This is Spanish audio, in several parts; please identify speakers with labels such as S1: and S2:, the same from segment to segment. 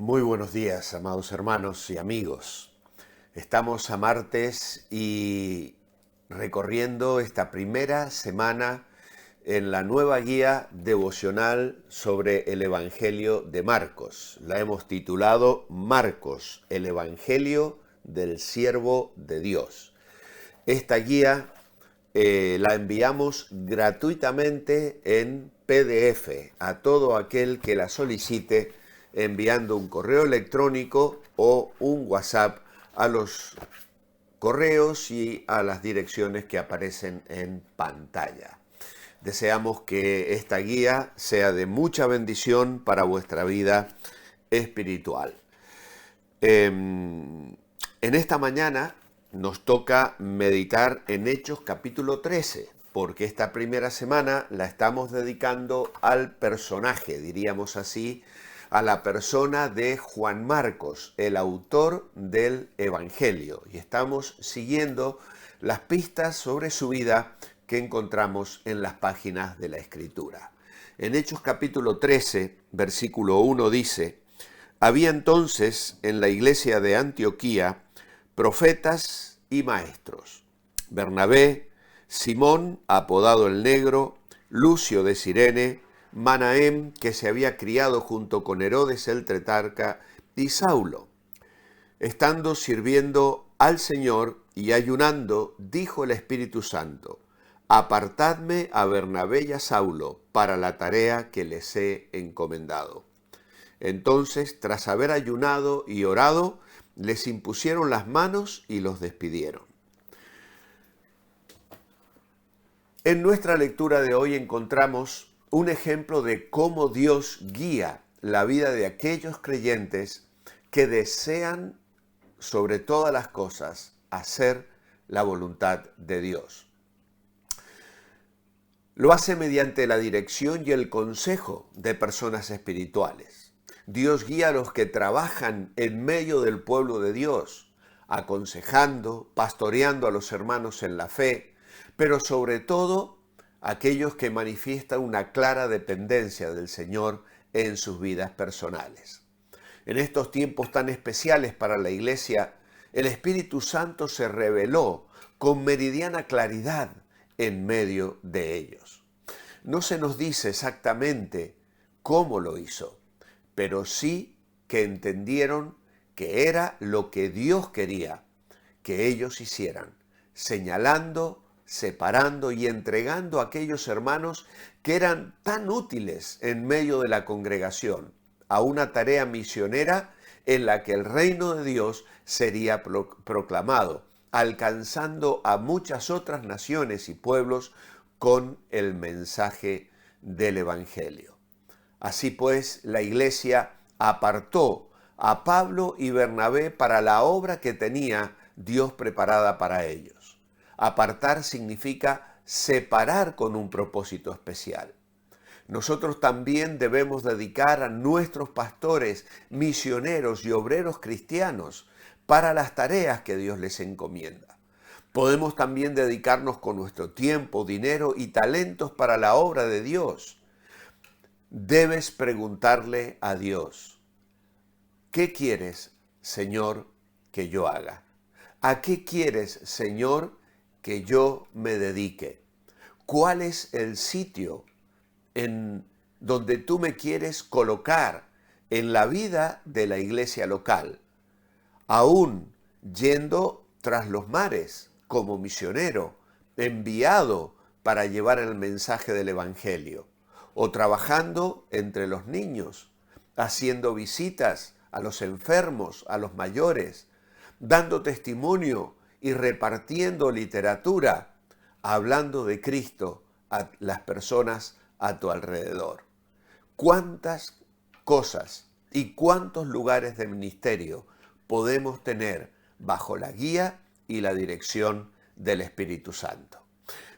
S1: Muy buenos días, amados hermanos y amigos. Estamos a martes y recorriendo esta primera semana en la nueva guía devocional sobre el Evangelio de Marcos. La hemos titulado Marcos, el Evangelio del Siervo de Dios. Esta guía la enviamos gratuitamente en PDF a todo aquel que la solicite, enviando un correo electrónico o un WhatsApp a los correos y a las direcciones que aparecen en pantalla. Deseamos que esta guía sea de mucha bendición para vuestra vida espiritual. En esta mañana nos toca meditar en Hechos capítulo 13, porque esta primera semana la estamos dedicando al personaje, diríamos así, a la persona de Juan Marcos, el autor del Evangelio, y estamos siguiendo las pistas sobre su vida que encontramos en las páginas de la Escritura. En Hechos capítulo 13, versículo 1 dice: había entonces en la iglesia de Antioquía profetas y maestros: Bernabé, Simón, apodado el Negro, Lucio de Cirene, Manahem, que se había criado junto con Herodes el tetrarca, y Saulo. Estando sirviendo al Señor y ayunando, dijo el Espíritu Santo: apartadme a Bernabé y a Saulo para la tarea que les he encomendado. Entonces, tras haber ayunado y orado, les impusieron las manos y los despidieron. En nuestra lectura de hoy encontramos un ejemplo de cómo Dios guía la vida de aquellos creyentes que desean, sobre todas las cosas, hacer la voluntad de Dios. Lo hace mediante la dirección y el consejo de personas espirituales. Dios guía a los que trabajan en medio del pueblo de Dios, aconsejando, pastoreando a los hermanos en la fe, pero sobre todo aquellos que manifiestan una clara dependencia del Señor en sus vidas personales. En estos tiempos tan especiales para la Iglesia, el Espíritu Santo se reveló con meridiana claridad en medio de ellos. No se nos dice exactamente cómo lo hizo, pero sí que entendieron que era lo que Dios quería que ellos hicieran, señalando, separando y entregando a aquellos hermanos que eran tan útiles en medio de la congregación a una tarea misionera en la que el reino de Dios sería proclamado, alcanzando a muchas otras naciones y pueblos con el mensaje del Evangelio. Así pues, la iglesia apartó a Pablo y Bernabé para la obra que tenía Dios preparada para ellos. Apartar significa separar con un propósito especial. Nosotros también debemos dedicar a nuestros pastores, misioneros y obreros cristianos para las tareas que Dios les encomienda. Podemos también dedicarnos con nuestro tiempo, dinero y talentos para la obra de Dios. Debes preguntarle a Dios: ¿qué quieres, Señor, que yo haga? ¿A qué quieres, Señor, que yo me dedique? ¿Cuál es el sitio en donde tú me quieres colocar en la vida de la iglesia local? Aún yendo tras los mares como misionero, enviado para llevar el mensaje del Evangelio, o trabajando entre los niños, haciendo visitas a los enfermos, a los mayores, dando testimonio y repartiendo literatura, hablando de Cristo a las personas a tu alrededor. ¿Cuántas cosas y cuántos lugares de ministerio podemos tener bajo la guía y la dirección del Espíritu Santo?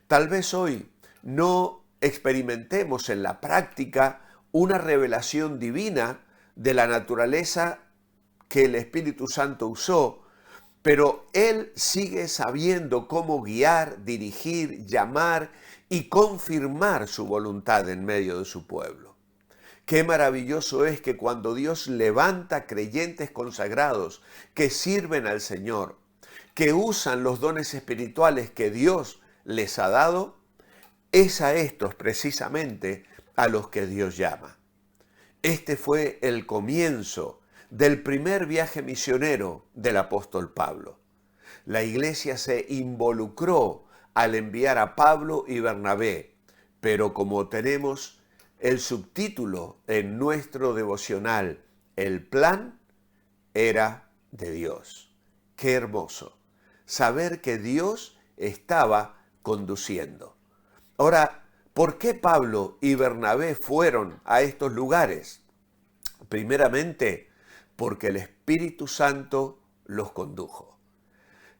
S1: Tal vez hoy no experimentemos en la práctica una revelación divina de la naturaleza que el Espíritu Santo usó, pero Él sigue sabiendo cómo guiar, dirigir, llamar y confirmar su voluntad en medio de su pueblo. Qué maravilloso es que cuando Dios levanta creyentes consagrados que sirven al Señor, que usan los dones espirituales que Dios les ha dado, es a estos precisamente a los que Dios llama. Este fue el comienzo del primer viaje misionero del apóstol Pablo. La iglesia se involucró al enviar a Pablo y Bernabé, pero como tenemos el subtítulo en nuestro devocional, el plan era de Dios. Qué hermoso saber que Dios estaba conduciendo. Ahora, ¿por qué Pablo y Bernabé fueron a estos lugares? Primeramente, porque el Espíritu Santo los condujo.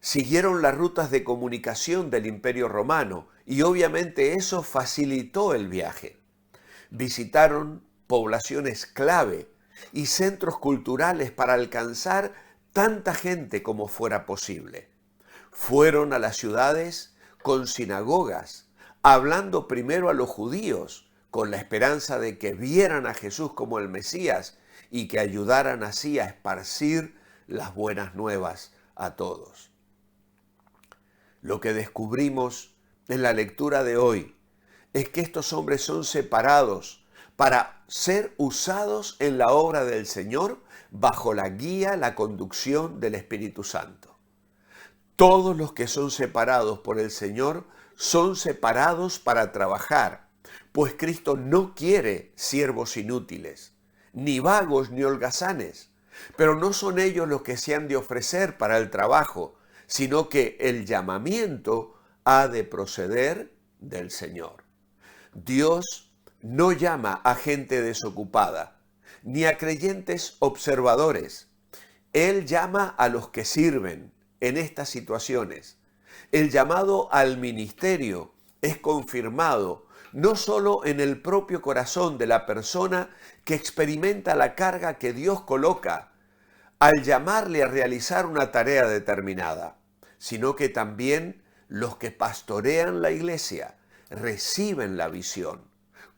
S1: Siguieron las rutas de comunicación del Imperio Romano y obviamente eso facilitó el viaje. Visitaron poblaciones clave y centros culturales para alcanzar tanta gente como fuera posible. Fueron a las ciudades con sinagogas, hablando primero a los judíos, con la esperanza de que vieran a Jesús como el Mesías y que ayudaran así a esparcir las buenas nuevas a todos. Lo que descubrimos en la lectura de hoy es que estos hombres son separados para ser usados en la obra del Señor bajo la guía, la conducción del Espíritu Santo. Todos los que son separados por el Señor son separados para trabajar, pues Cristo no quiere siervos inútiles, ni vagos ni holgazanes, pero no son ellos los que se han de ofrecer para el trabajo, sino que el llamamiento ha de proceder del Señor. Dios no llama a gente desocupada, ni a creyentes observadores. Él llama a los que sirven en estas situaciones. El llamado al ministerio es confirmado no solo en el propio corazón de la persona que experimenta la carga que Dios coloca al llamarle a realizar una tarea determinada, sino que también los que pastorean la iglesia reciben la visión,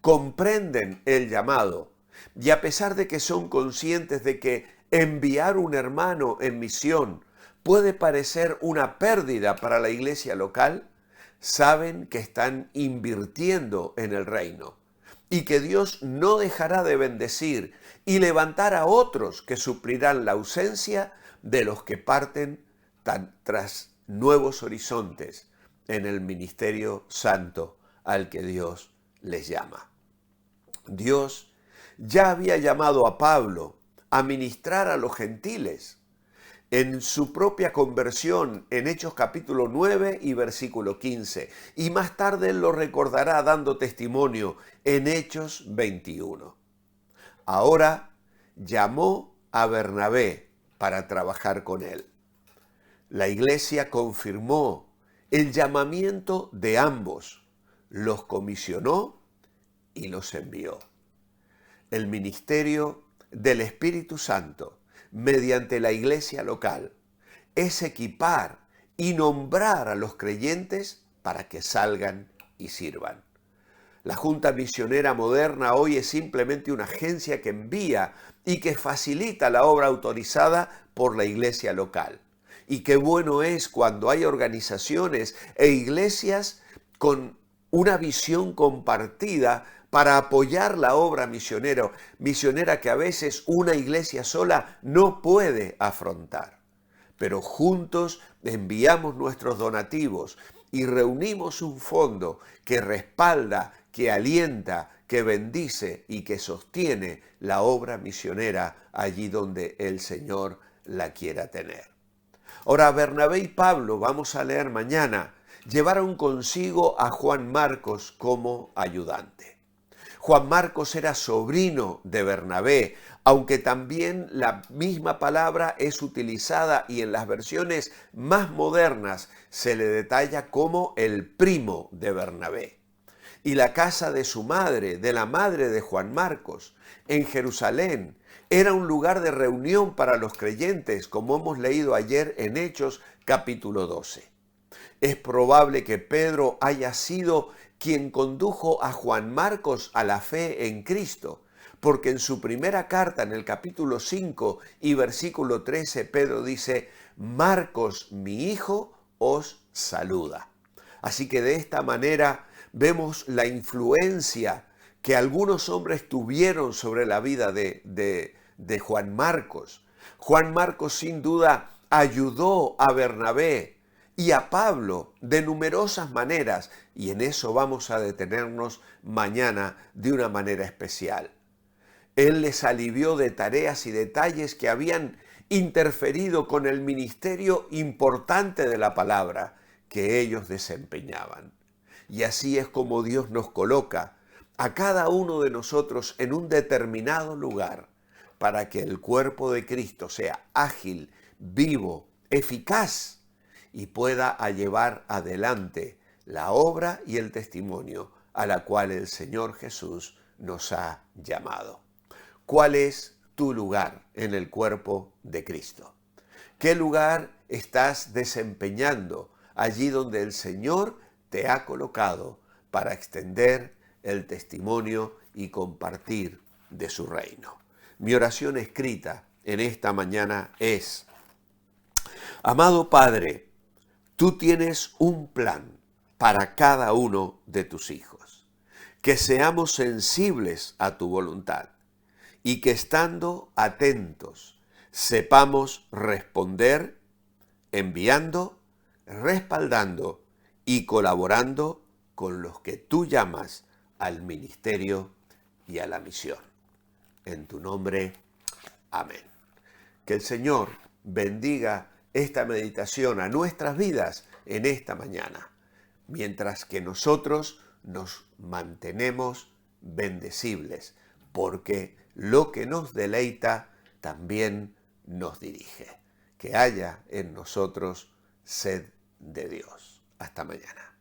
S1: comprenden el llamado y a pesar de que son conscientes de que enviar un hermano en misión puede parecer una pérdida para la iglesia local, saben que están invirtiendo en el reino y que Dios no dejará de bendecir y levantar a otros que suplirán la ausencia de los que parten tras nuevos horizontes en el ministerio santo al que Dios les llama. Dios ya había llamado a Pablo a ministrar a los gentiles en su propia conversión en Hechos capítulo 9 y versículo 15. Y más tarde él lo recordará dando testimonio en Hechos 21. Ahora llamó a Bernabé para trabajar con él. La iglesia confirmó el llamamiento de ambos, los comisionó y los envió. El ministerio del Espíritu Santo mediante la iglesia local es equipar y nombrar a los creyentes para que salgan y sirvan. La Junta Misionera Moderna hoy es simplemente una agencia que envía y que facilita la obra autorizada por la iglesia local. Y qué bueno es cuando hay organizaciones e iglesias con una visión compartida para apoyar la obra misionera que a veces una iglesia sola no puede afrontar. Pero juntos enviamos nuestros donativos y reunimos un fondo que respalda, que alienta, que bendice y que sostiene la obra misionera allí donde el Señor la quiera tener. Ahora, Bernabé y Pablo, vamos a leer mañana, llevaron consigo a Juan Marcos como ayudante. Juan Marcos era sobrino de Bernabé, aunque también la misma palabra es utilizada y en las versiones más modernas se le detalla como el primo de Bernabé. Y la casa de su madre, de la madre de Juan Marcos, en Jerusalén, era un lugar de reunión para los creyentes, como hemos leído ayer en Hechos capítulo 12. Es probable que Pedro haya sido quien condujo a Juan Marcos a la fe en Cristo, porque en su primera carta, en el capítulo 5 y versículo 13, Pedro dice, Marcos, mi hijo, os saluda. Así que de esta manera vemos la influencia que algunos hombres tuvieron sobre la vida de Juan Marcos. Juan Marcos sin duda ayudó a Bernabé y a Pablo de numerosas maneras, y en eso vamos a detenernos mañana de una manera especial. Él les alivió de tareas y detalles que habían interferido con el ministerio importante de la palabra que ellos desempeñaban. Y así es como Dios nos coloca a cada uno de nosotros en un determinado lugar para que el cuerpo de Cristo sea ágil, vivo, eficaz y pueda llevar adelante la obra y el testimonio a la cual el Señor Jesús nos ha llamado. ¿Cuál es tu lugar en el cuerpo de Cristo? ¿Qué lugar estás desempeñando allí donde el Señor te ha colocado para extender el testimonio y compartir de su reino? Mi oración escrita en esta mañana es: amado Padre, tú tienes un plan para cada uno de tus hijos. Que seamos sensibles a tu voluntad y que estando atentos sepamos responder, enviando, respaldando y colaborando con los que tú llamas al ministerio y a la misión. En tu nombre, amén. Que el Señor bendiga esta meditación a nuestras vidas en esta mañana, mientras que nosotros nos mantenemos bendecibles, porque lo que nos deleita también nos dirige. Que haya en nosotros sed de Dios. Hasta mañana.